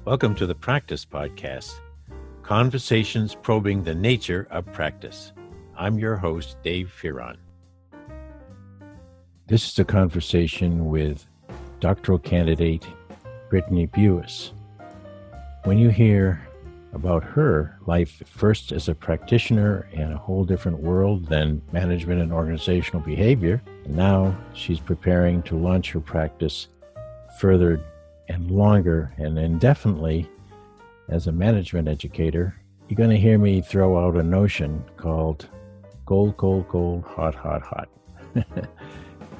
Welcome to the Practice Podcast, conversations probing the nature of practice. I'm your host, Dave Fearon. This is a conversation with doctoral candidate Brittany Buis. When you hear about her life first as a practitioner in a whole different world than management and organizational behavior, and now she's preparing to launch her practice further and longer and indefinitely as a management educator, you're going to hear me throw out a notion called cold, cold, cold, hot, hot, hot.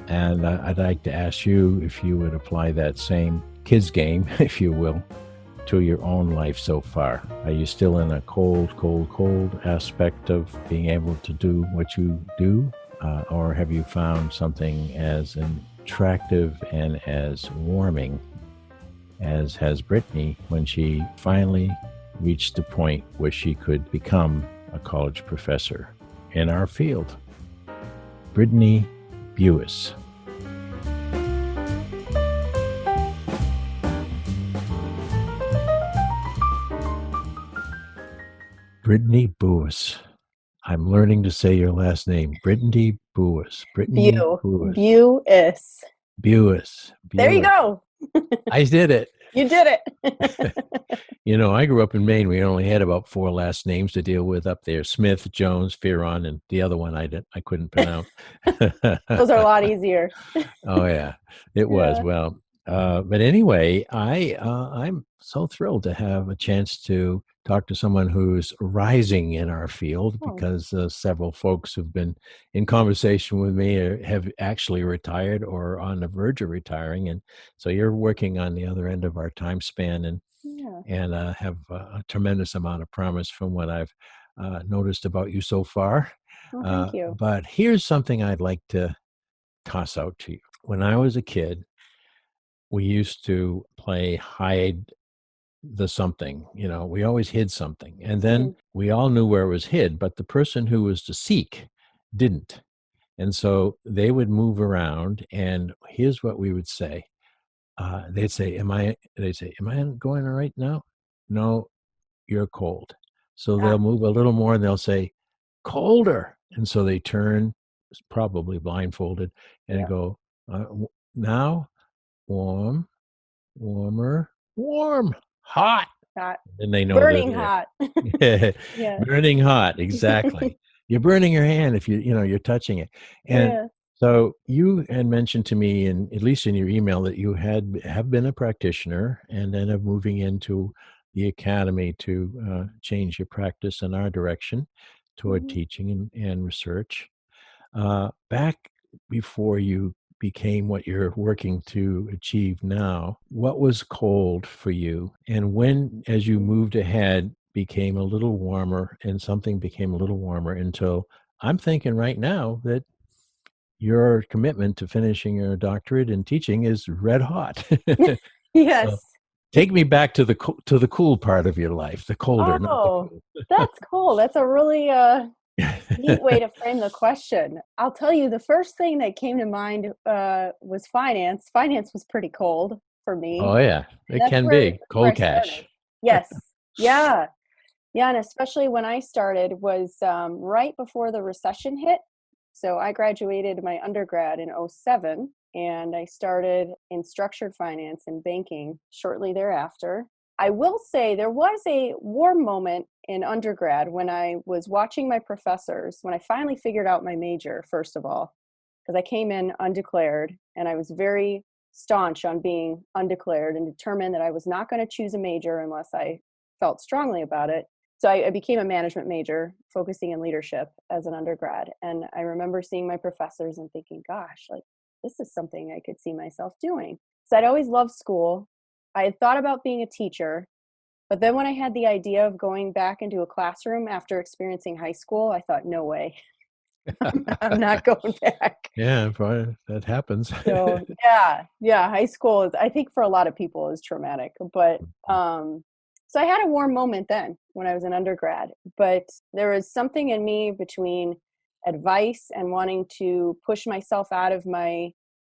And I'd like to ask you if you would apply that same kids game, if you will, to your own life so far. Are you still in a cold, cold, cold aspect of being able to do what you do? Or have you found something as attractive and as warming as has Brittany when she finally reached the point where she could become a college professor in our field? Brittany Buis. Brittany Buis. I'm learning to say your last name. Brittany Buis. Brittany Buis. Buis. Buis. There you go. I did it. You did it. You know, I grew up in Maine. We only had about 4 last names to deal with up there: Smith, Jones, Fearon, and the other one I couldn't pronounce. Those are a lot easier. Oh yeah, it was. Well, but anyway, I'm so thrilled to have a chance to talk to someone who's rising in our field, because several folks who've been in conversation with me have actually retired or on the verge of retiring. And so you're working on the other end of our time span and have a tremendous amount of promise from what I've noticed about you so far. Thank you. But here's something I'd like to toss out to you. When I was a kid, we used to play hide the something. You know, we always hid something, and then we all knew where it was hid, but the person who was to seek didn't. And so they would move around, and here's what we would say. They'd say, am I going all right now? No, you're cold. So they'll move a little more and they'll say, colder. And so they turn, probably blindfolded, and go, now, warm, warmer, warm, hot. And they know burning hot. Burning hot, exactly. You're burning your hand if you're touching it. And so you had mentioned to me, and at least in your email, that you have been a practitioner and then of moving into the academy to change your practice in our direction toward teaching and research. Back before you became what you're working to achieve now, what was cold for you? And when, as you moved ahead, became a little warmer, and something became a little warmer, until I'm thinking right now that your commitment to finishing your doctorate in teaching is red hot. Yes. So take me back to the cool part of your life, the colder. Oh, that's cool. That's a really neat way to frame the question. I'll tell you, the first thing that came to mind was finance. Finance was pretty cold for me. Oh yeah, it can be cold cash. Yes, yeah, and especially when I started was right before the recession hit. So I graduated my undergrad in 2007, and I started in structured finance and banking shortly thereafter. I will say there was a warm moment in undergrad when I was watching my professors, when I finally figured out my major, first of all, because I came in undeclared, and I was very staunch on being undeclared and determined that I was not going to choose a major unless I felt strongly about it. So I became a management major, focusing in leadership as an undergrad. And I remember seeing my professors and thinking, gosh, like, this is something I could see myself doing. So I'd always loved school. I had thought about being a teacher, but then when I had the idea of going back into a classroom after experiencing high school, I thought, no way. I'm not going back. Yeah, that happens. So high school is, I think for a lot of people, is traumatic. But so I had a warm moment then when I was an undergrad, but there was something in me between advice and wanting to push myself out of my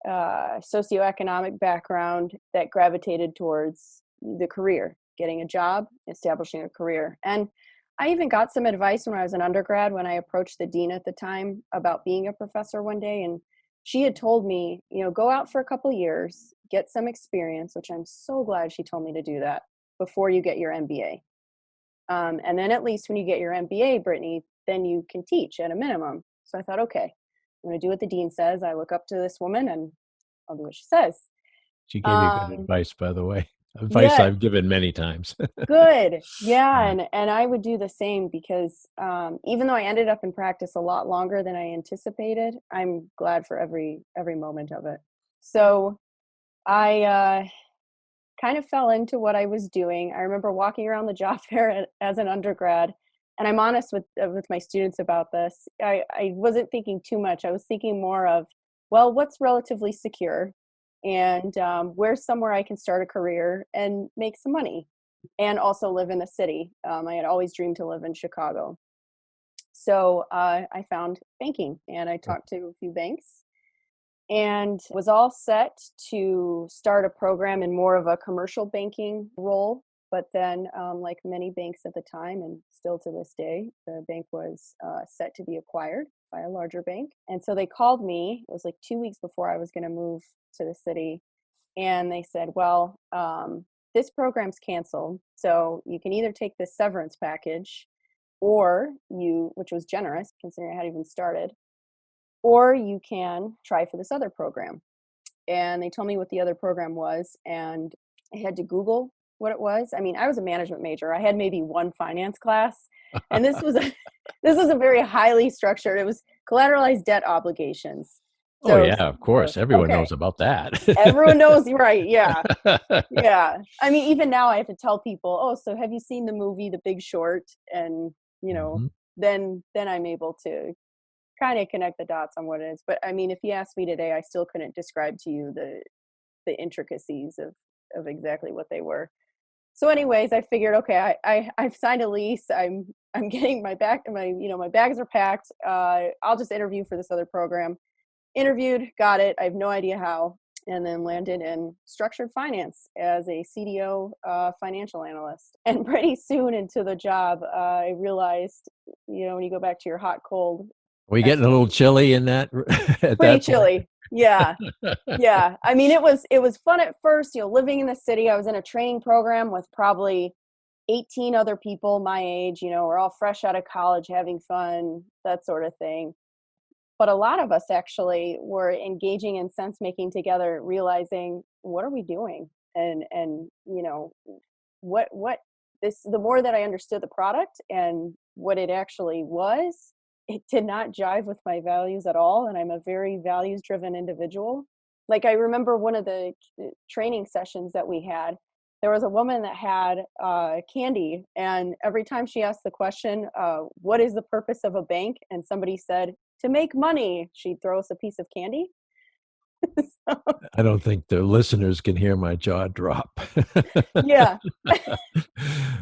socioeconomic background that gravitated towards the career, getting a job, establishing a career. And I even got some advice when I was an undergrad, when I approached the dean at the time about being a professor one day. And she had told me, go out for a couple years, get some experience, which I'm so glad she told me to do that before you get your MBA. And then at least when you get your MBA, Brittany, then you can teach at a minimum. So I thought, okay, I'm going to do what the dean says. I look up to this woman and I'll do what she says. She gave you good advice, by the way. Advice Yeah, I've given many times. good. Yeah. And I would do the same because even though I ended up in practice a lot longer than I anticipated, I'm glad for every moment of it. So I kind of fell into what I was doing. I remember walking around the job fair as an undergrad, and I'm honest with my students about this. I wasn't thinking too much. I was thinking more of, well, what's relatively secure, and where's somewhere I can start a career and make some money, and also live in the city. I had always dreamed to live in Chicago, so I found banking, and I talked to a few banks and was all set to start a program in more of a commercial banking role. But then, like many banks at the time, and still to this day, the bank was set to be acquired by a larger bank. And so they called me, it was like 2 weeks before I was going to move to the city. And they said, well, this program's canceled. So you can either take this severance package, or which was generous considering I hadn't even started, or you can try for this other program. And they told me what the other program was, and I had to Google what it was. I mean, I was a management major. I had maybe one finance class, and this was a very highly structured. It was collateralized debt obligations. Oh, So yeah, of course. Everyone knows about that. everyone knows, right? Yeah, yeah. I mean, even now I have to tell people, oh, so have you seen the movie The Big Short? And Mhm. then I'm able to kind of connect the dots on what it is. But I mean, if you asked me today, I still couldn't describe to you the intricacies of exactly what they were. So anyways, I figured, okay, I've signed a lease. I'm getting my bags are packed. I'll just interview for this other program. Interviewed, got it. I have no idea how, and then landed in structured finance as a CDO financial analyst. And pretty soon into the job, I realized, when you go back to your hot cold. Were you getting a little chilly in that at Pretty that point? chilly. Yeah. Yeah. I mean, it was fun at first, living in the city. I was in a training program with probably 18 other people my age, we're all fresh out of college, having fun, that sort of thing. But a lot of us actually were engaging in sense making together, realizing, what are we doing? And what the more that I understood the product and what it actually was, it did not jive with my values at all. And I'm a very values driven individual. Like, I remember one of the training sessions that we had, there was a woman that had candy, and every time she asked the question, what is the purpose of a bank? And somebody said, to make money, she'd throw us a piece of candy. So, I don't think the listeners can hear my jaw drop. yeah.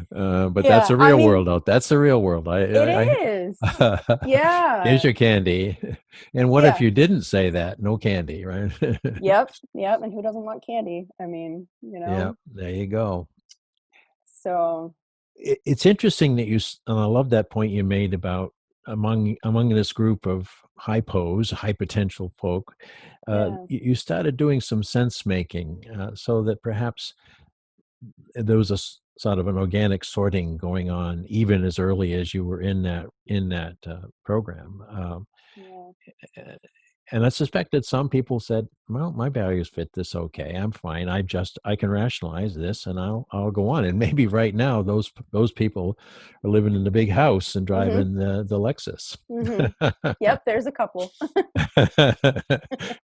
But that's Yeah. the I real mean, world out. That's the real world. it is. Here's Yeah. your candy. And what if Yeah. you didn't say that? No candy, right? Yep. Yep. And who doesn't want candy? I mean, Yeah, there you go. so It's interesting that and I love that point you made about among this group of high potential folk, yeah. you started doing some sense making, so that perhaps there was sort of an organic sorting going on even as early as you were in that program. Yeah. Uh, and I suspect that some people said, "Well, my values fit this okay. I'm fine. I can rationalize this, and I'll go on." And maybe right now those people are living in the big house and Mhm. driving the Lexus, Mhm. Yep, there's a couple.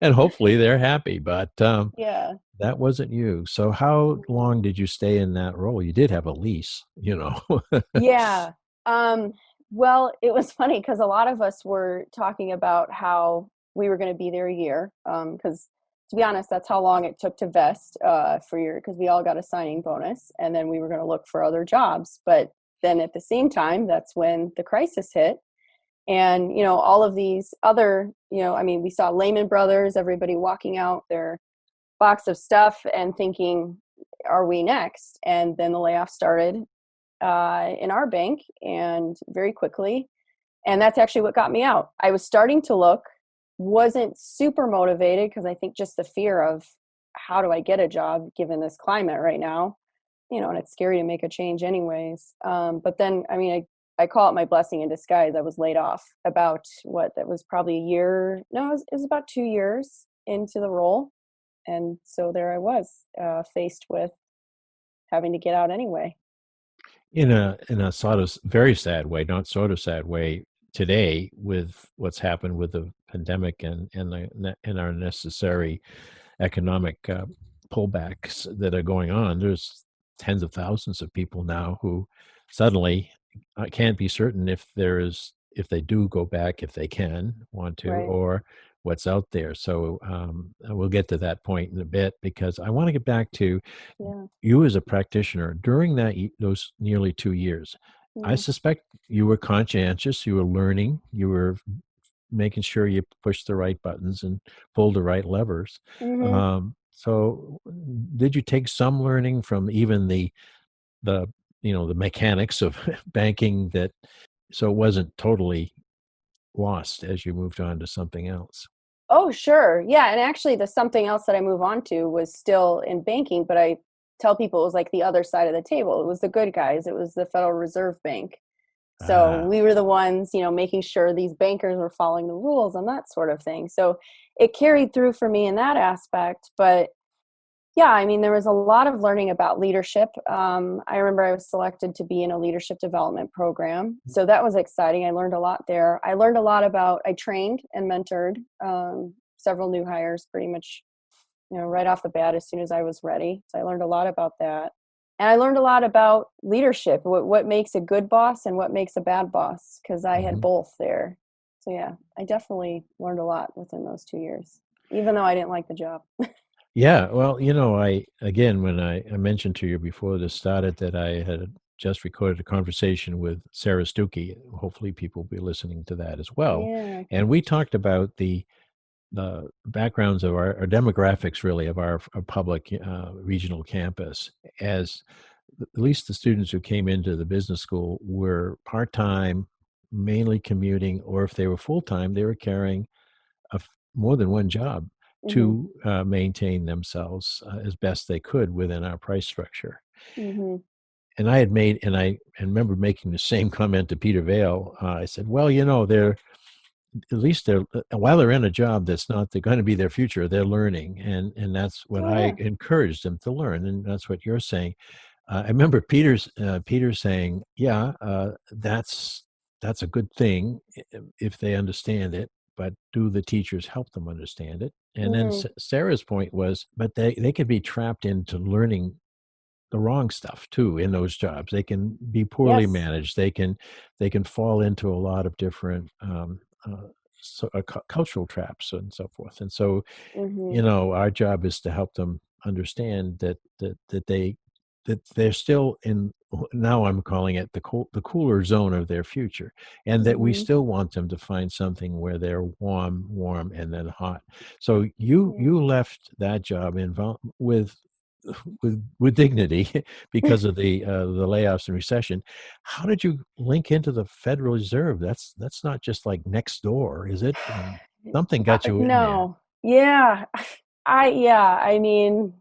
and hopefully they're happy. But Yeah. that wasn't you. So how long did you stay in that role? You did have a lease. Yeah. Um, well, it was funny because a lot of us were talking about how we were going to be there a year. Because to be honest, that's how long it took to vest because we all got a signing bonus, and then we were going to look for other jobs. But then at the same time, that's when the crisis hit. And, all of these other, I mean, we saw Lehman Brothers, everybody walking out their box of stuff and thinking, are we next? And then the layoff started in our bank, and very quickly. And that's actually what got me out. I was starting to look, wasn't super motivated because I think just the fear of how do I get a job given this climate right now, and it's scary to make a change anyways. But then, I mean, I call it my blessing in disguise. I was laid off about that was probably a year. No, it was about 2 years into the role. And so there I was, faced with having to get out anyway. In a sort of very sad way, not sort of sad way, today with what's happened with the pandemic and our necessary economic pullbacks that are going on. There's tens of thousands of people now who suddenly can't be certain if they do go back, if they want to, Right. or what's out there. So we'll get to that point in a bit, because I want to get back to Yeah. you as a practitioner during those nearly 2 years. I Yeah. suspect you were conscientious, you were learning, you were making sure you pushed the right buttons and pulled the right levers. Hmm. So did you take some learning from even the the mechanics of banking, that so it wasn't totally lost as you moved on to something else? Oh, sure. Yeah. And actually, the something else that I move on to was still in banking, but I tell people it was like the other side of the table. It was the good guys, it was the Federal Reserve Bank. So Ah, we were the ones, making sure these bankers were following the rules and that sort of thing. So it carried through for me in that aspect. But yeah, I mean, there was a lot of learning about leadership. I remember I was selected to be in a leadership development program. So that was exciting. I learned a lot there. I learned a lot I trained and mentored several new hires pretty much, right off the bat as soon as I was ready. So I learned a lot about that. And I learned a lot about leadership, what makes a good boss and what makes a bad boss, because I had mhm. both there. So yeah, I definitely learned a lot within those 2 years, even though I didn't like the job. Yeah, well, I again, when I mentioned to you before this started that I had just recorded a conversation with Sarah Stuckey. Hopefully, people will be listening to that as well. Yeah. And we talked about the backgrounds of our demographics, really, of our public regional campus, as at least the students who came into the business school were part-time, mainly commuting, or if they were full-time, they were carrying more than one job Mhm. to maintain themselves as best they could within our price structure. Mhm. And I remember making the same comment to Peter Vale. I said, well, they're at least while they're in a job that's not they're going to be their future, they're learning, and that's what Oh I yeah. encouraged them to learn, and that's what you're saying. I remember Peter saying, "Yeah, that's a good thing if they understand it, but do the teachers help them understand it?" And then Mhm. Sarah's point was, but they could be trapped into learning the wrong stuff too in those jobs. They can be poorly Yes. managed. They can fall into a lot of different cultural traps and so forth. And so Mhm. our job is to help them understand that they're still in, now I'm calling it the cooler zone of their future, and that we Mhm. still want them to find something where they're warm and then hot. So you Yeah. you left that job with dignity because of the layoffs and recession. How did you link into the Federal Reserve? That's not just like next door, is it? Something got you in there. No. Yeah. I mean,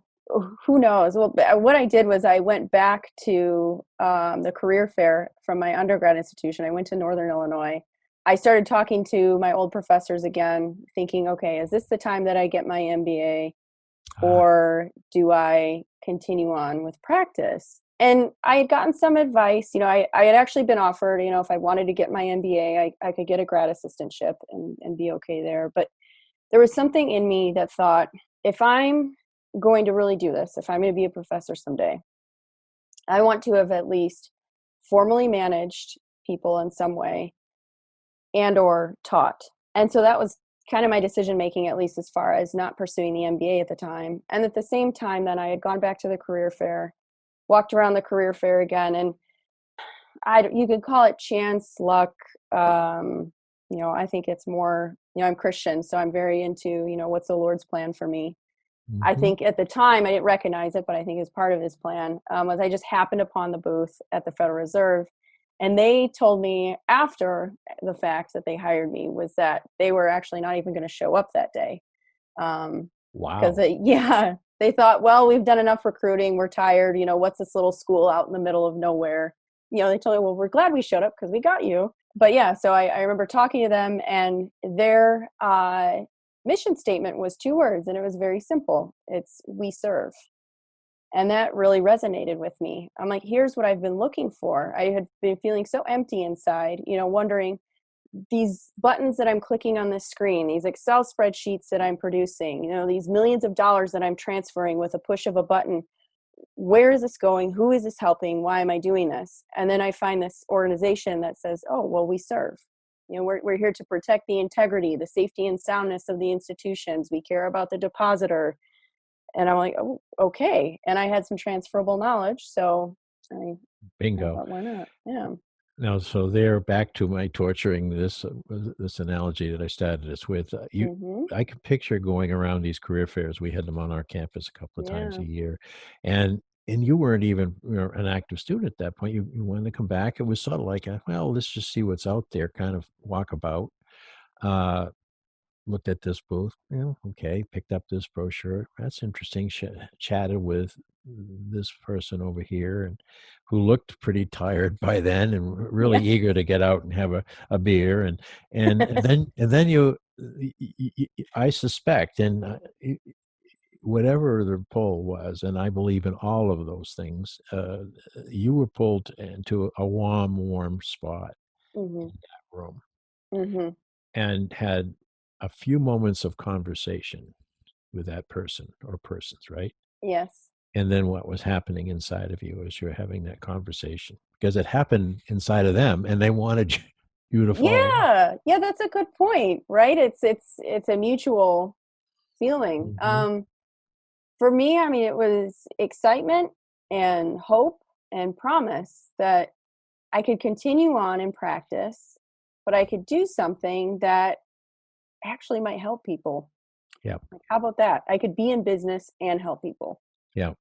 who knows? Well, what I did was I went back to the career fair from my undergrad institution. I went to Northern Illinois. I started talking to my old professors again, thinking, okay, is this the time that I get my MBA, Ah, or do I continue on with practice? And I had gotten some advice. I had actually been offered, if I wanted to get my MBA, I could get a grad assistantship and be okay there. But there was something in me that thought, if I'm going to really do this, if I'm going to be a professor someday, I want to have at least formally managed people in some way and or taught. And so that was kind of my decision making, at least as far as not pursuing the MBA at the time. And at the same time, then I had gone back to the career fair, walked around the career fair again, and you could call it chance, luck, I think it's more, I'm Christian, so I'm very into, what's the Lord's plan for me. I Mm-hmm. think at the time I didn't recognize it, but I think it's part of his plan, was I just happened upon the booth at the Federal Reserve. And they told me after the fact that they hired me was that they were actually not even going to show up that day. Because, Wow. yeah, they thought, well, we've done enough recruiting. We're tired. What's this little school out in the middle of nowhere? They told me, well, we're glad we showed up because we got you. But yeah, so I remember talking to them, and their mission statement was 2 words, and it was very simple. It's "we serve." And that really resonated with me. I'm like, here's what I've been looking for. I had been feeling so empty inside, wondering, these buttons that I'm clicking on this screen, these Excel spreadsheets that I'm producing, these millions of dollars that I'm transferring with a push of a button, where is this going? Who is this helping? Why am I doing this? And then I find this organization that says, oh, well, we serve. We're here to protect the integrity, the safety and soundness of the institutions. We care about the depositor. And I'm like, oh, okay. And I had some transferable knowledge. So I Bingo. thought, why not? Yeah. Now, so there, back to my torturing this analogy that I started this with. Mm-hmm. I could picture going around these career fairs. We had them on our campus a couple of times Yeah. a year, and you weren't even an active student at that point. You wanted to come back. It was sort of like, well, let's just see what's out there, kind of walk about. Uh, Looked at this booth, okay, picked up this brochure. That's interesting. Chatted with this person over here, and who looked pretty tired by then, and really Yeah. eager to get out and have a beer, and then I suspect, and whatever the pull was, and I believe in all of those things, you were pulled into a warm spot Mm-hmm. in that room, Mm-hmm. and had a few moments of conversation with that person or persons, right? Yes. And then what was happening inside of you as you're having that conversation? Because it happened inside of them and they wanted you to follow up. Yeah. Yeah, that's a good point, right? It's a mutual feeling. Mm-hmm. For me, I mean, it was excitement and hope and promise that I could continue on in practice, but I could do something that actually might help people. Yeah. Like, how about that? I could be in business and help people. Yeah.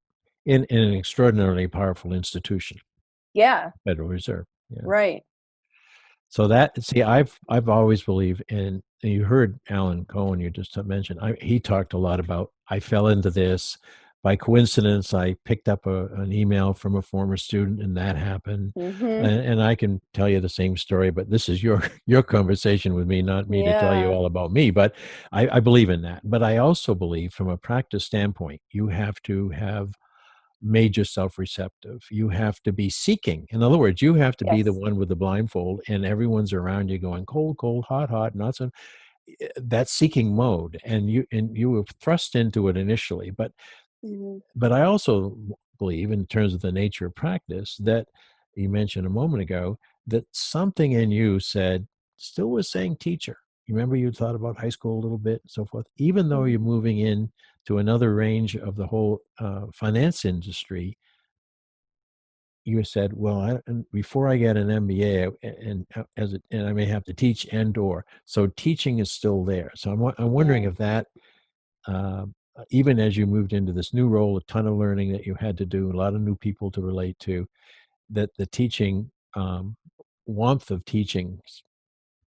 In an extraordinarily powerful institution, Yeah, Federal Reserve. Yeah. right. So that, see, I've always believed, and you heard Alan Cohen, you just mentioned, he talked a lot about, I fell into this by coincidence. I picked up an email from a former student, and that happened. Mm-hmm. And I can tell you the same story, but this is your your conversation with me, not me to tell you Yeah. all about me. But I believe in that. But I also believe, from a practice standpoint, you have to have made yourself receptive. You have to be seeking. In other words, you have to be the Yes. one with the blindfold, and everyone's around you going cold, cold, hot, hot, not so. That seeking mode, and you were thrust into it initially. Mm-hmm. But I also believe, in terms of the nature of practice, that you mentioned a moment ago, that something in you said, still was saying teacher. You remember you thought about high school a little bit and so forth, even though you're Mm-hmm. moving in to another range of the whole finance industry. You said, well, and before I get an MBA, and I may have to teach and/or, so teaching is still there. So I'm wondering Yeah. if that, uh, even as you moved into this new role, a ton of learning that you had to do, a lot of new people to relate to, that the teaching, warmth of teaching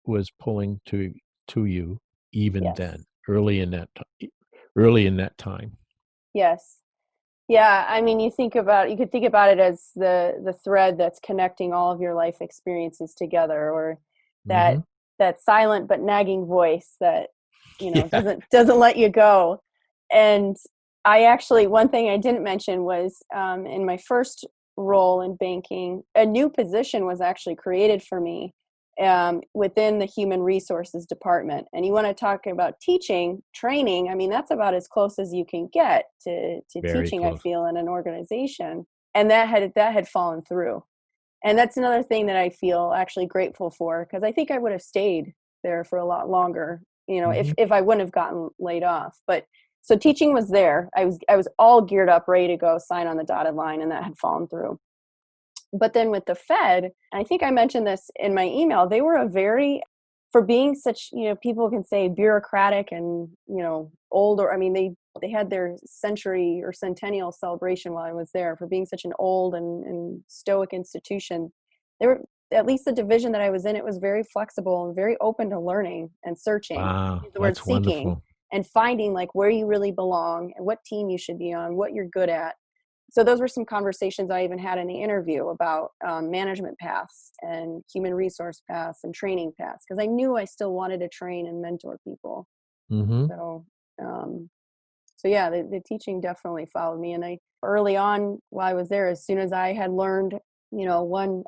was pulling to you even Yes. then, early in that time. Yes. Yeah, I mean, you could think about it as the thread that's connecting all of your life experiences together, or that Hmm. that silent but nagging voice that, Yeah, doesn't let you go. And I actually, one thing I didn't mention was, in my first role in banking, a new position was actually created for me, within the human resources department. And you want to talk about teaching, training, I mean, that's about as close as you can get to very teaching, I close. feel, in an organization. And that had fallen through. And that's another thing that I feel actually grateful for, because I think I would have stayed there for a lot longer, Hmm. if I wouldn't have gotten laid off. But so teaching was there. I was all geared up, ready to go sign on the dotted line, and that had fallen through. But then with the Fed, I think I mentioned this in my email, they were a very for being such, people can say bureaucratic and, old, or, I mean, they had their century or centennial celebration while I was there, for being such an old and stoic institution. They were, at least the division that I was in, it was very flexible and very open to learning and searching. Wow, Use the word that's seeking, wonderful. and finding like where you really belong and what team you should be on, what you're good at. So those were some conversations I even had in the interview about management paths and human resource paths and training paths, because I knew I still wanted to train and mentor people. Mm-hmm. So, so yeah, the teaching definitely followed me. And I, early on while I was there, as soon as I had learned, I mean,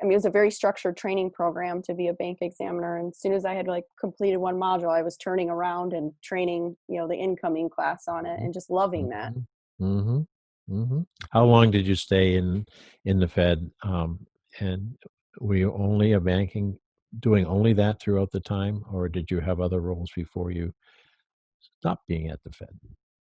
it was a very structured training program to be a bank examiner. And as soon as I had like completed one module, I was turning around and training, the incoming class on it, and just loving that. Mm-hmm. Mm-hmm. Mm-hmm. How long did you stay in the Fed? And were you only a banking, doing only that throughout the time, or did you have other roles before you stopped being at the Fed?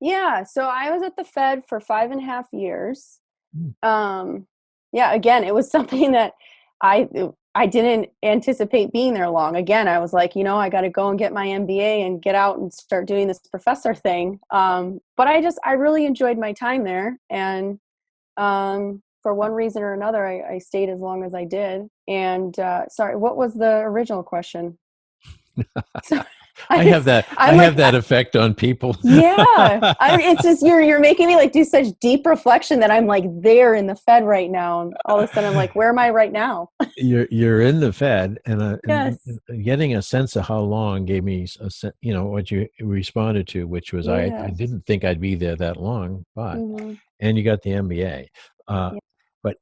Yeah, so I was at the Fed for 5.5 years. Mm. Um, yeah, again, it was something that I I didn't anticipate being there long. Again, I was like, I got to go and get my MBA and get out and start doing this professor thing. But I really enjoyed my time there, and for one reason or another, I stayed as long as I did. And sorry, what was the original question? So I have that. I I'm have like, that effect on people. yeah, it's just you're making me like do such deep reflection that I'm like there in the Fed right now, and all of a sudden I'm like, where am I right now? You're in the Fed, and Yes, getting a sense of how long gave me what you responded to, which was I yeah, didn't think I'd be there that long, but hmm, and you got the MBA, uh, yeah, but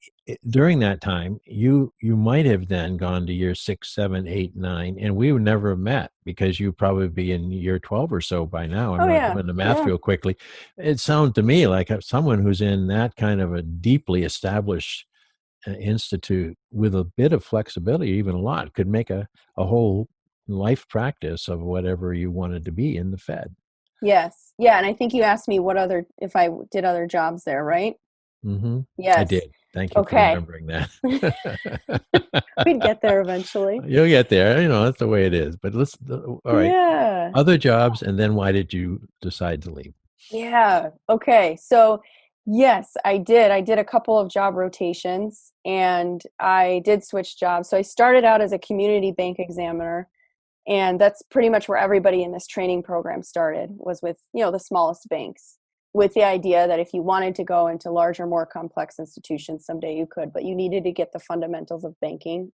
during that time you might have then gone to year 6, 7, 8, 9, and we would never have met because you'd probably be in year 12 or so by now. I'm oh not yeah, doing the math yeah, real quickly. It sounds to me like someone who's in that kind of a deeply established institute with a bit of flexibility, even a lot, could make a whole life practice of whatever you wanted to be in the Fed. yes, yeah. And I think you asked me what other if I did other jobs there, right? Hmm. I Yes. did. Thank you for Okay, remembering that. we'd get there eventually. You'll get there. That's the way it is. But let's, all right. Yeah. Other jobs, and then why did you decide to leave? Yeah. Okay. So, yes, I did. I did a couple of job rotations, and I did switch jobs. So I started out as a community bank examiner, and that's pretty much where everybody in this training program started, was with, the smallest banks, with the idea that if you wanted to go into larger, more complex institutions someday you could, but you needed to get the fundamentals of banking,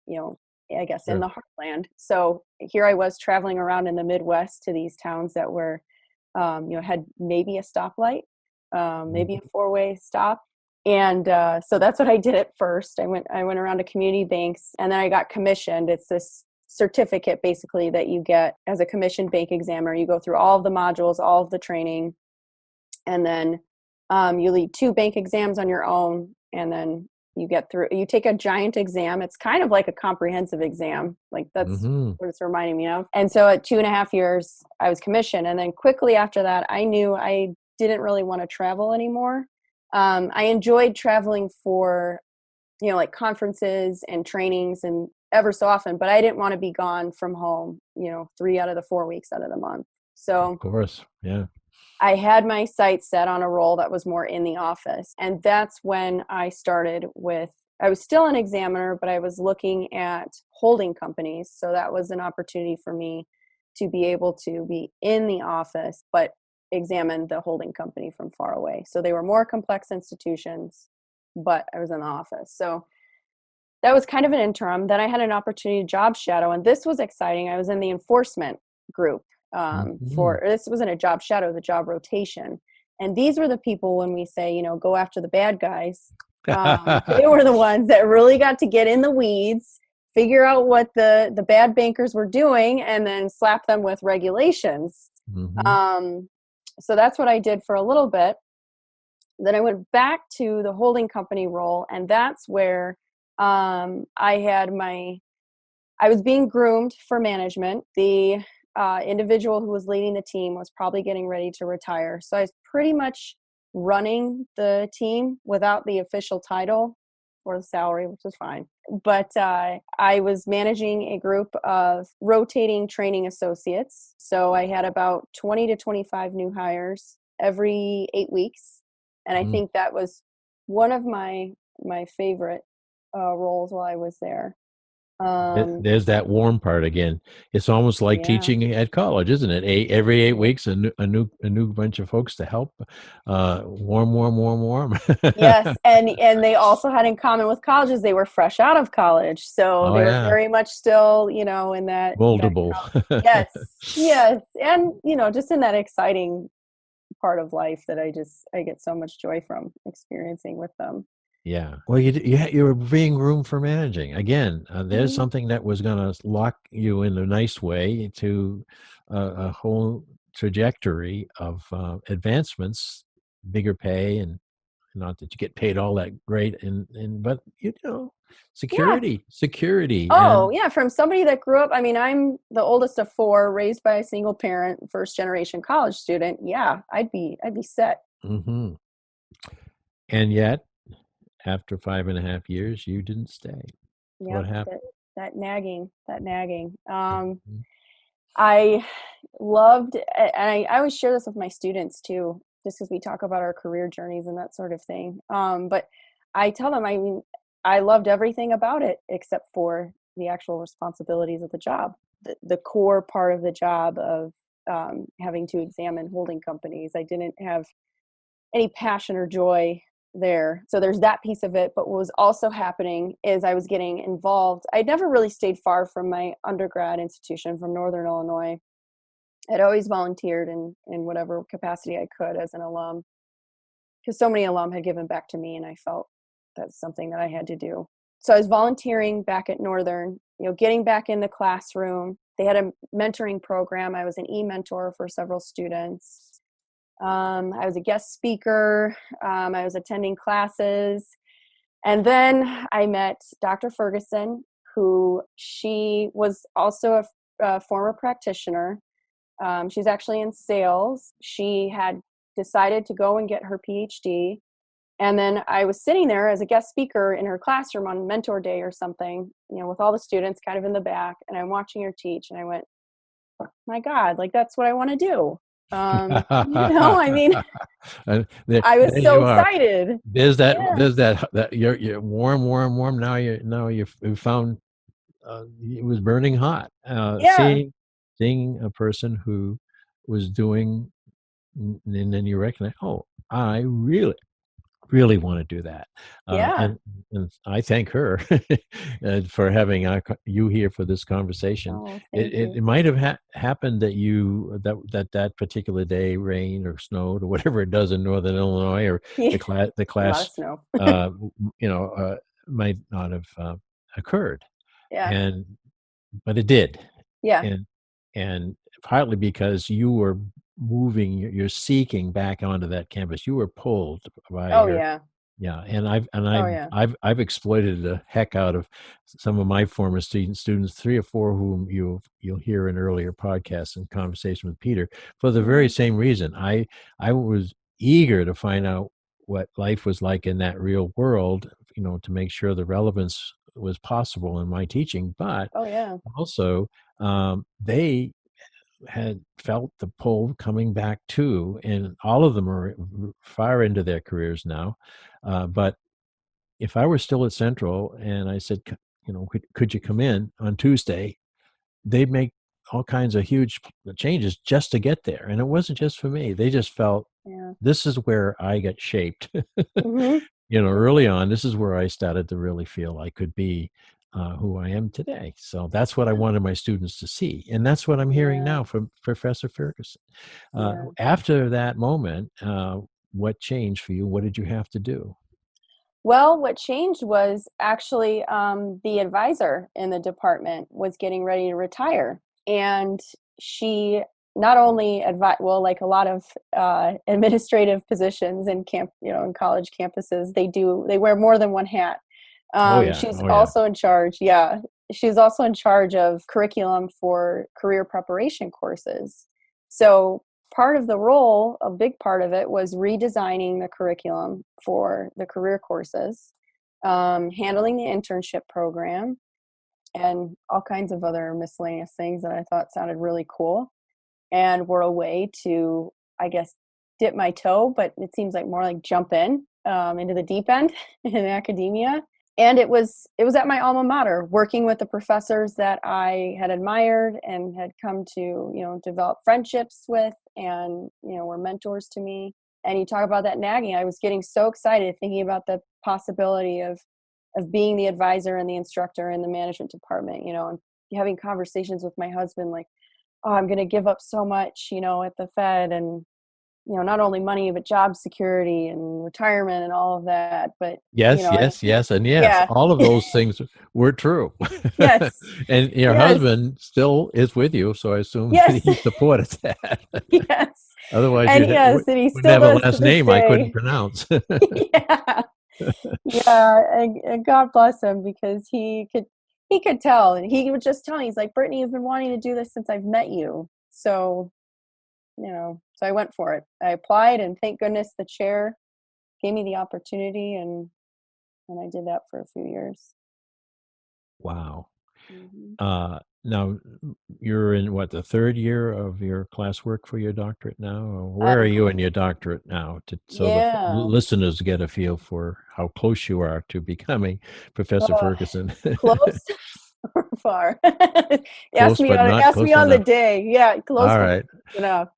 I guess in Sure. the heartland. So here I was traveling around in the Midwest to these towns that were had maybe a stoplight, maybe a four-way stop. And so that's what I did at first. I went around to community banks, and then I got commissioned. It's this certificate basically that you get as a commissioned bank examiner. You go through all of the modules, all of the training, and then you lead 2 bank exams on your own, and then you take a giant exam. It's kind of like a comprehensive exam. Like that's Hmm. what it's reminding me of. And so at 2.5 years, I was commissioned. And then quickly after that, I knew I didn't really want to travel anymore. I enjoyed traveling for, like conferences and trainings and ever so often, but I didn't want to be gone from home, 3 out of the 4 weeks out of the month. Of So course. Yeah. I had my sights set on a role that was more in the office. And that's when I started with, I was still an examiner, but I was looking at holding companies. So that was an opportunity for me to be able to be in the office, but examine the holding company from far away. So they were more complex institutions, but I was in the office. So that was kind of an interim. Then I had an opportunity to job shadow, and this was exciting. I was in the enforcement group Hmm. for this wasn't a job shadow, it was a job rotation. And these were the people, when we say, go after the bad guys, they were the ones that really got to get in the weeds, figure out what the bad bankers were doing, and then slap them with regulations. Hmm. Um, so that's what I did for a little bit. Then I went back to the holding company role, and that's where I was being groomed for management. The individual who was leading the team was probably getting ready to retire. So I was pretty much running the team without the official title. for the salary, which was fine. But I was managing a group of rotating training associates. So I had about 20 to 25 new hires every 8 weeks. And I Mm. think that was one of my favorite roles while I was there. There's that warm part again. It's almost like Yeah. teaching at college, isn't it? Every eight Yeah. weeks, a new bunch of folks to help. Warm, warm, warm, warm. Yes, and they also had in common with colleges, they were fresh out of college, so Oh they were yeah, very much still, in that moldable. yes, yes, and just in that exciting part of life that I get so much joy from experiencing with them. Yeah. Well, you're being room for managing. Again, there's Mhm. something that was going to lock you in a nice way to a whole trajectory of advancements, bigger pay, and not that you get paid all that great, and but Yeah. security, Oh, and yeah, from somebody that grew up, I mean, I'm the oldest of four, raised by a single parent, first generation college student. Yeah, I'd be set. hmm and yet after 5.5 years, you didn't stay. Yep, What that happened? that nagging, that nagging. Mhm. I loved, and I always share this with my students too, just because we talk about our career journeys and that sort of thing. But I tell them, I mean, I loved everything about it except for the actual responsibilities of the job, the core part of the job of having to examine holding companies. I didn't have any passion or joy there. So there's that piece of it. But what was also happening is I was getting involved. I'd never really stayed far from my undergrad institution from Northern Illinois. I'd always volunteered in whatever capacity I could as an alum because so many alum had given back to me, and I felt that's something that I had to do. So I was volunteering back at Northern, getting back in the classroom. They had a mentoring program. I was an e-mentor for several students. I was a guest speaker. I was attending classes. And then I met Dr. Ferguson, who she was also a former practitioner. She's actually in sales. She had decided to go and get her PhD. And then I was sitting there as a guest speaker in her classroom on mentor day or something, with all the students kind of in the back. And I'm watching her teach. And I went, my God, like that's what I want to do. I mean, And there, I was there so you are. excited. There's that. Yeah. There's that. You're warm, warm, warm. Now you found it was burning hot. Yeah. Seeing a person who was doing, and then you recognize, oh, I really want to do that. Uh, Yeah. and, and I thank her for having you here for this conversation. Oh, It, thank it, you. it might have happened that that particular day rained or snowed or whatever it does in Northern Illinois, or Yeah. the A lot of class, snow. uh, you know, might not have occurred, Yeah. and but it did, Yeah. and and partly because you were moving, you're seeking back onto that campus. You were pulled by Oh, your, yeah. yeah, and I've and Oh, I've yeah. I've I've exploited the heck out of some of my former students, three or four whom you'll hear in earlier podcasts and conversation with Peter, for the very Mhm. same reason. I was eager to find out what life was like in that real world, to make sure the relevance was possible in my teaching, but Oh, yeah. also they had felt the pull coming back too, and all of them are far into their careers now. But if I were still at Central and I said, could you come in on Tuesday? They'd make all kinds of huge changes just to get there. And it wasn't just for me. They just felt Yeah. this is where I got shaped. Mhm. Early on, this is where I started to really feel I could be who I am today. So that's what I Yeah. wanted my students to see. And that's what I'm hearing Yeah. now from Professor Ferguson. Yeah. After that moment, what changed for you? What did you have to do? Well, what changed was actually the advisor in the department was getting ready to retire. And she not only well, like a lot of administrative positions in in college campuses, they wear more than one hat. Oh, yeah. She's Oh, yeah. also in charge, yeah. She's also in charge of curriculum for career preparation courses. So part of the role, a big part of it, was redesigning the curriculum for the career courses. handling the internship program, and all kinds of other miscellaneous things that I thought sounded really cool and were a way to, I guess, dip my toe, but it seems like more like jump in into the deep end in academia. And it was at my alma mater, working with the professors that I had admired and had come to, develop friendships with, and, were mentors to me. And you talk about that nagging. I was getting so excited thinking about the possibility of being the advisor and the instructor in the management department, and having conversations with my husband, like, oh, I'm going to give up so much, at the Fed, and, not only money, but job security and retirement and all of that. But, Yes, yes, yes, and yes. yeah, All of those things were true. yes, And your yes, husband still is with you, so I assume that yes, he supported that. yes. Otherwise, And yes, and he wouldn't still have a does to last this name I couldn't day. pronounce. Yeah. Yeah, and God bless him, because he could tell, and he would just tell me, he's like, Brittany, you've been wanting to do this since I've met you. So, so I went for it. I applied, and thank goodness the chair gave me the opportunity, and I did that for a few years. Wow. Hmm. Now, you're in what, the third year of your classwork for your doctorate now? Or where are you in your doctorate now? So the Yeah. listeners get a feel for how close you are to becoming Professor Oh, Ferguson. close or far? Close, but not Ask me close on the enough. day. Yeah, close All but right. not enough.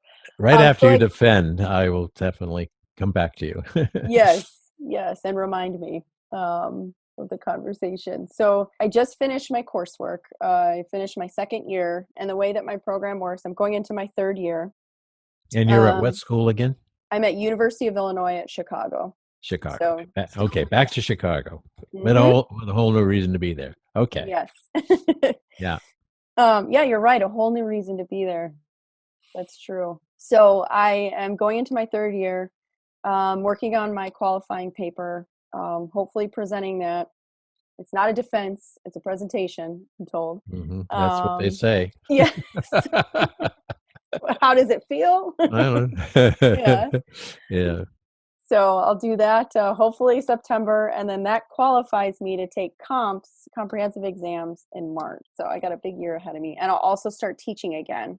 Right So after you like, defend, I will definitely come back to you. yes, yes, and remind me of the conversation. So I just finished my coursework. I finished my second year, and the way that my program works, I'm going into my third year. And you're at what Um, school again? I'm at University of Illinois at Chicago. Chicago. So, Okay, back to Chicago. mhm, With a whole new reason to be there. Okay. yes. Yeah. Yeah, you're right. A whole new reason to be there. That's true. So I am going into my third year, working on my qualifying paper, hopefully presenting that. It's not a defense, it's a presentation, I'm told. That's what they Um, say. yes. How does it feel? I don't know. Yeah. Yeah. So I'll do that hopefully September, and then that qualifies me to take comprehensive exams in March. So I got a big year ahead of me, and I'll also start teaching again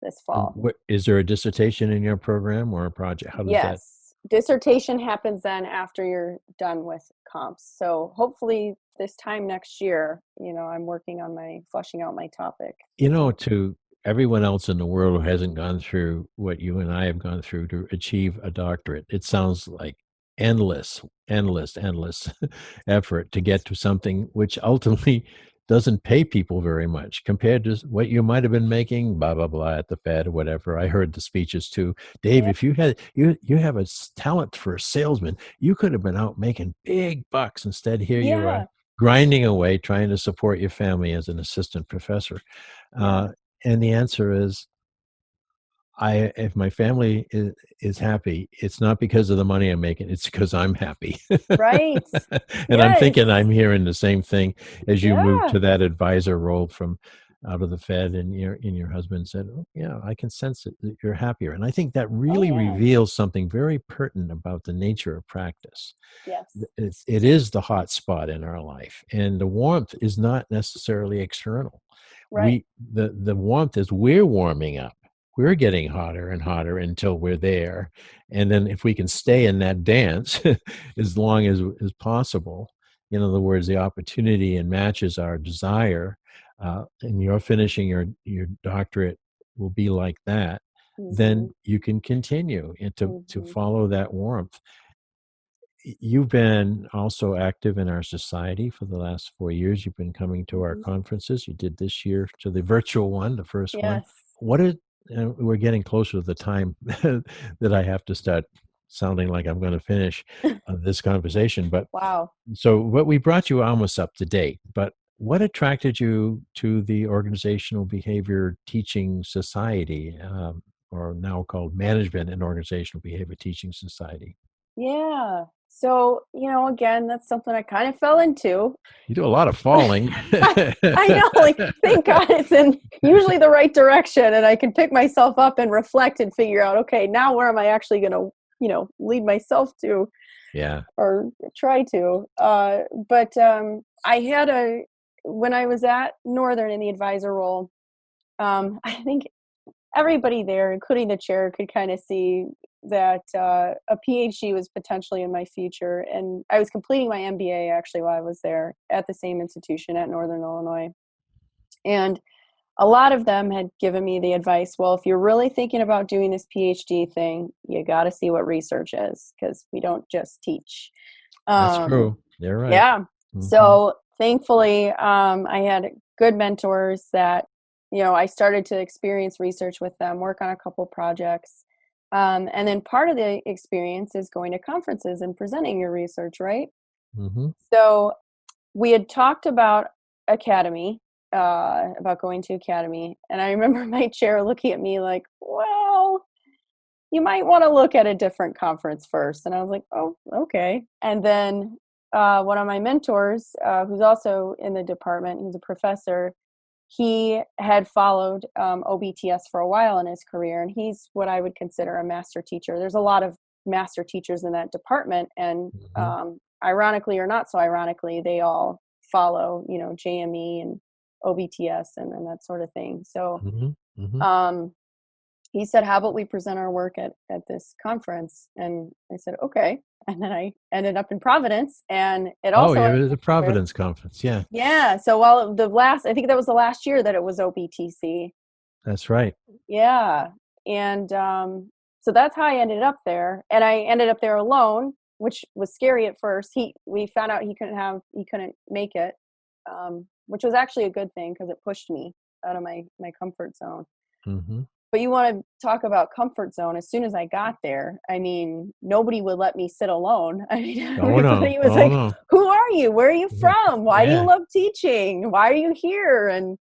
this fall. What, is there a dissertation in your program or a project? How does that? Yes. Dissertation happens then after you're done with comps. So hopefully this time next year, I'm working on fleshing out my topic. To everyone else in the world who hasn't gone through what you and I have gone through to achieve a doctorate, it sounds like endless, endless effort to get to something which ultimately doesn't pay people very much compared to what you might have been making, blah blah blah, at the Fed or whatever. I heard the speeches too. Dave, Yeah. if you have a talent for a salesman, you could have been out making big bucks. Instead, here you are Yeah. grinding away trying to support your family as an assistant professor. Yeah. Uh, and the answer is, if my family is happy, it's not because of the money I'm making, it's because I'm happy. Right. And I'm Yes. thinking I'm hearing the same thing as you move Yeah. to that advisor role from out of the Fed, and your husband said, oh, yeah, I can sense it, that you're happier. And I think that Oh, really yeah. reveals something very pertinent about the nature of practice. Yes. It is the hot spot in our life, and the warmth is not necessarily external. Right. The warmth is we're warming up. We're getting hotter and hotter until we're there, and then if we can stay in that dance as long as possible, in other words, the opportunity and matches our desire, and you're finishing your doctorate will be like that, then Mhm. you can continue and to Mhm. follow that warmth. You've been also active in our society for the last 4 years. You've been coming to our Mhm. conferences. You did this year to the virtual one, the first one. Yes. What is, we're getting closer to the time that I have to start sounding like I'm going to finish this conversation. But Wow. so what we brought you almost up to date, but what attracted you to the Organizational Behavior Teaching Society, or now called Management and Organizational Behavior Teaching Society? Yeah. So, again, that's something I kind of fell into. You do a lot of falling. I know, like, thank God it's in usually the right direction, and I can pick myself up and reflect and figure out, okay, now where am I actually going to, lead myself to? Yeah. or try to. But I had when I was at Northern in the advisor role, I think everybody there, including the chair, could kind of see that a PhD was potentially in my future. And I was completing my MBA actually while I was there at the same institution at Northern Illinois. And a lot of them had given me the advice, well, if you're really thinking about doing this PhD thing, you got to see what research is, because we don't just teach. That's true. You're right. Yeah. So thankfully, I had good mentors that, I started to experience research with them, work on a couple projects. And then part of the experience is going to conferences and presenting your research, right? So we had talked about academy, about going to academy. And I remember my chair looking at me like, well, you might want to look at a different conference first. And I was like, oh, okay. And then one of my mentors, who's also in the department, he's a professor, he had followed OBTS for a while in his career, and he's what I would consider a master teacher. There's a lot of master teachers in that department, and ironically or not so ironically, they all follow, JME and OBTS and that sort of thing. So he said, how about we present our work at this conference? And I said, okay. And then I ended up in Providence, and it also... Oh, yeah, the Providence conference, yeah. Yeah, so while I think that was the last year that it was OBTC. That's right. Yeah, and so that's how I ended up there. And I ended up there alone, which was scary at first. We found out he couldn't make it, which was actually a good thing, because it pushed me out of my comfort zone. But you want to talk about comfort zone. As soon as I got there, I mean, nobody would let me sit alone. I mean, everybody was like, who are you? Where are you from? Why do you love teaching? Why are you here? And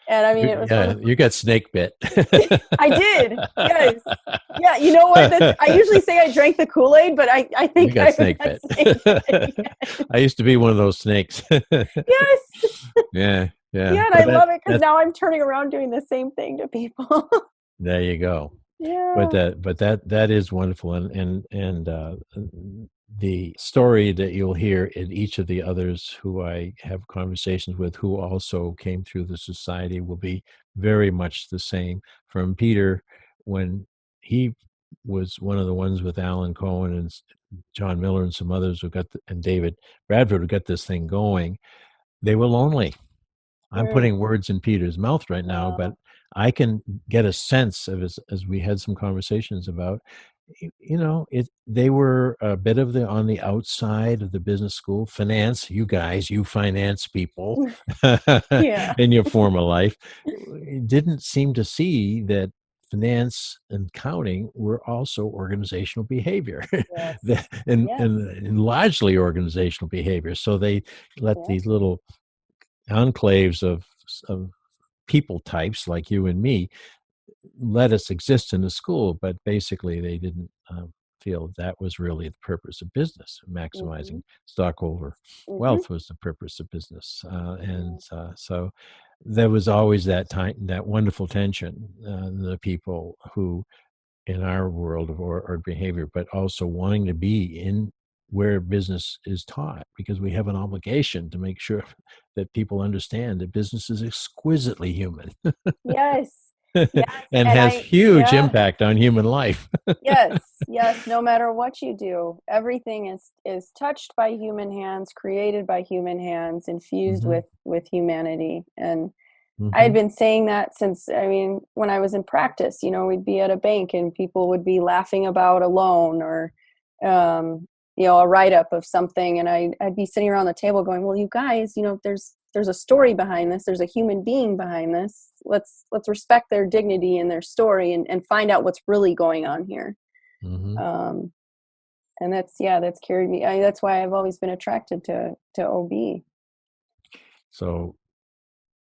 I mean, it was... you got snake bit. I did. Yes. Yeah. You know what? I usually say I drank the Kool-Aid, but I think you got snake bit. Yes. I used to be one of those snakes. Yes. Yeah. Yeah, and I love it, because now I'm turning around doing the same thing to people. There you go. Yeah. But that is wonderful, and the story that you'll hear in each of the others who I have conversations with, who also came through the society, will be very much the same. From Peter, when he was one of the ones with Alan Cohen and John Miller and some others and David Bradford who got this thing going, they were lonely. I'm putting words in Peter's mouth right now, but I can get a sense of, as we had some conversations about, they were a bit of on the outside of the business school. Finance, you finance people in your former life, didn't seem to see that finance and accounting were also organizational behavior, and largely organizational behavior. So they let these little enclaves of people types like you and me let us exist in the school, but basically they didn't feel that was really the purpose of business. Maximizing stockholder wealth was the purpose of business, so there was always that wonderful tension. The people who, in our world of or behavior, but also wanting to be in where business is taught, because we have an obligation to make sure that people understand that business is exquisitely human. Yes. And has huge impact on human life. Yes. No matter what you do, everything is touched by human hands, created by human hands, infused with humanity. And I had been saying that since, when I was in practice, we'd be at a bank and people would be laughing about a loan or, a write-up of something. And I'd be sitting around the table going, well, you guys, there's a story behind this. There's a human being behind this. Let's respect their dignity and their story and find out what's really going on here. And that's carried me. That's why I've always been attracted to OB. So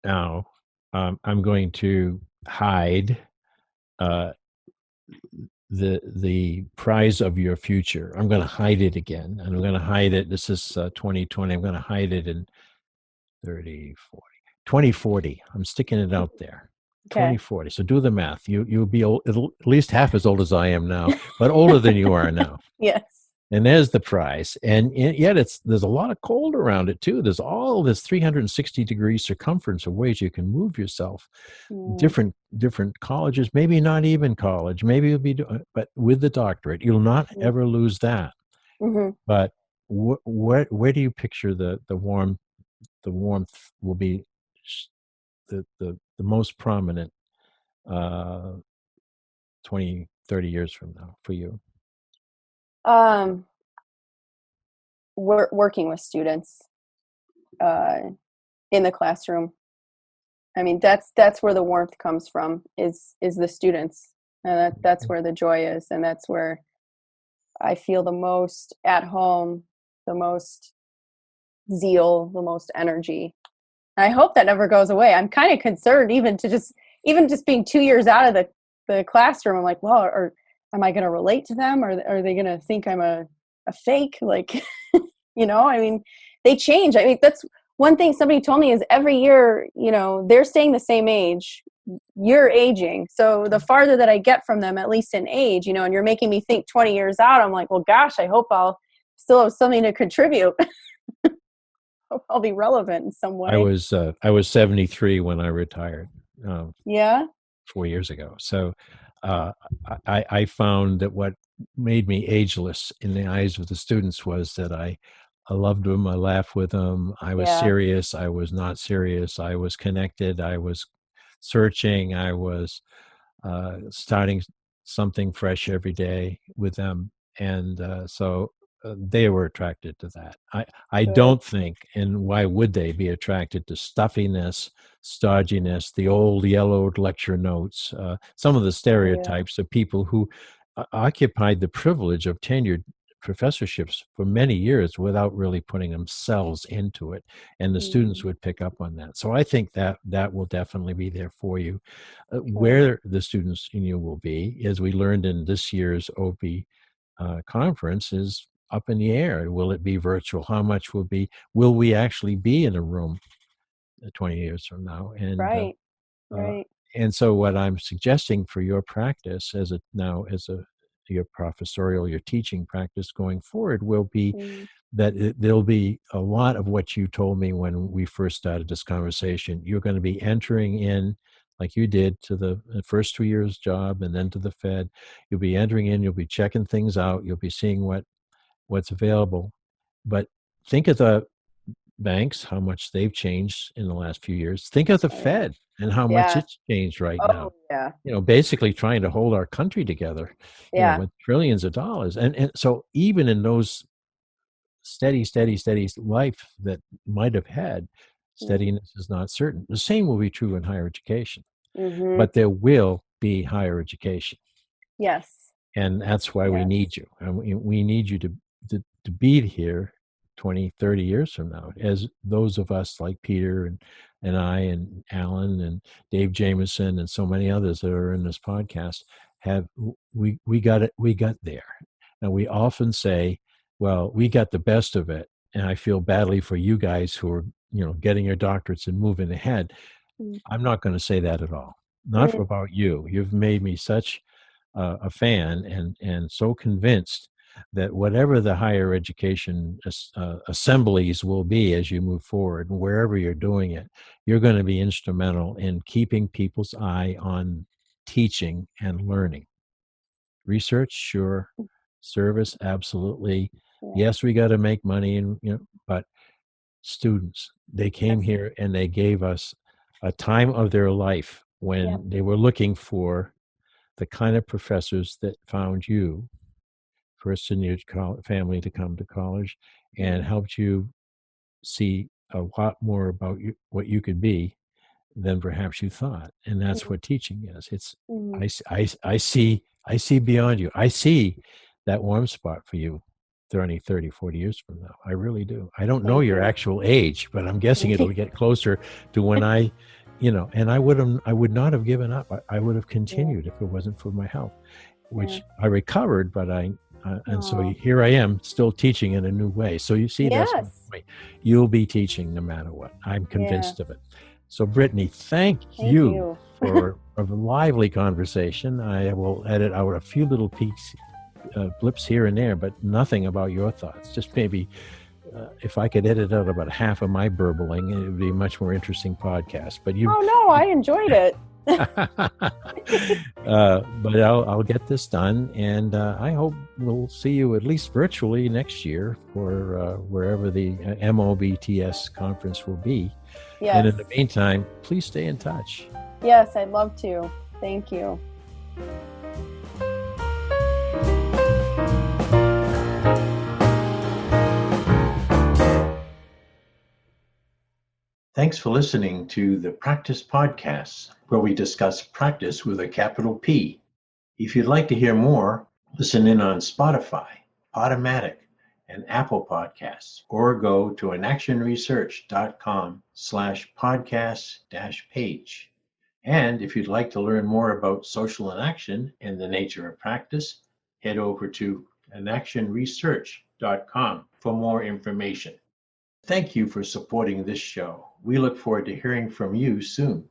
now I'm going to hide the prize of your future. I'm going to hide it again, and I'm going to hide it. This is 2020. I'm going to hide it in 2040. I'm sticking it out there. 2040. So do the math. You'll be old, at least half as old as I am now, but older than you are now. Yes. And there's the prize. And yet there's a lot of cold around it too. There's all this 360-degree circumference of ways you can move yourself. Different colleges, maybe not even college, maybe you'll be but with the doctorate, you'll not ever lose that. But where do you picture the warmth will be the most prominent 20, 30 years from now for you? Working with students in the classroom. I mean, that's where the warmth comes from, is the students, and that's where the joy is, and that's where I feel the most at home, the most zeal, the most energy. I hope that never goes away. I'm kind of concerned even just being 2 years out of the classroom. I'm like, well, or am I going to relate to them? Or are they going to think I'm a fake? Like, I mean, they change. I mean, that's one thing somebody told me is every year, they're staying the same age. You're aging. So the farther that I get from them, at least in age, and you're making me think 20 years out, I'm like, well, gosh, I hope I'll still have something to contribute. I'll be relevant in some way. I was 73 when I retired. Yeah. 4 years ago. So I found that what made me ageless in the eyes of the students was that I loved them. I laughed with them. I was serious. I was not serious. I was connected. I was searching. I was starting something fresh every day with them. And so they were attracted to that. I don't think, and why would they be attracted to stuffiness, stodginess, the old yellowed lecture notes, some of the stereotypes of people who occupied the privilege of tenured professorships for many years without really putting themselves into it, and the students would pick up on that. So I think that will definitely be there for you. Where the students in you will be, as we learned in this year's OB conference, is up in the air. Will it be virtual? How much will we actually be in a room 20 years from now? And right. And so what I'm suggesting for your practice your professorial, your teaching practice going forward will be that there'll be a lot of what you told me when we first started this conversation. You're going to be entering in, like you did, to the first 2 years job and then to the Fed. You'll be entering in, you'll be checking things out, you'll be seeing what's available. But think of the banks, how much they've changed in the last few years. Think of the Fed and how much it's changed right now. Basically trying to hold our country together, with trillions of dollars. And so even in those steady life that might have had, steadiness is not certain. The same will be true in higher education, but there will be higher education. Yes. And that's why we need you. And we need you to be here 20, 30 years from now, as those of us like Peter and I and Alan and Dave Jameson and so many others that are in this podcast we got there. And we often say, well, we got the best of it. And I feel badly for you guys who are, getting your doctorates and moving ahead. I'm not going to say that at all. Not about you. You've made me such a fan and so convinced that whatever the higher education assemblies will be as you move forward, and wherever you're doing it, you're going to be instrumental in keeping people's eye on teaching and learning. Research, sure. Service, absolutely. Yes, we got to make money, but students, they came here and they gave us a time of their life when they were looking for the kind of professors that found you first in your family to come to college and helped you see a lot more about what you could be than perhaps you thought. And that's what teaching is. It's I see beyond you. I see that warm spot for you 30, 40 years from now. I really do. I don't know your actual age, but I'm guessing it'll get closer to when and I would not have given up. I would have continued if it wasn't for my health, which I recovered, but and so here I am still teaching in a new way. So you see, that's my point. You'll be teaching no matter what. I'm convinced of it. So Brittany, thank you for a lively conversation. I will edit out a few little blips here and there, but nothing about your thoughts. Just maybe if I could edit out about half of my burbling, it would be a much more interesting podcast. But you, Oh no, I enjoyed it. but I'll get this done, and I hope we'll see you at least virtually next year for wherever the MOBTS conference will be. Yes. And in the meantime, please stay in touch. Yes, I'd love to. Thank you. Thanks for listening to the Practice Podcast, where we discuss practice with a capital P. If you'd like to hear more, listen in on Spotify, Automatic, and Apple Podcasts, or go to inactionresearch.com/podcast-page. And if you'd like to learn more about social inaction and the nature of practice, head over to inactionresearch.com for more information. Thank you for supporting this show. We look forward to hearing from you soon.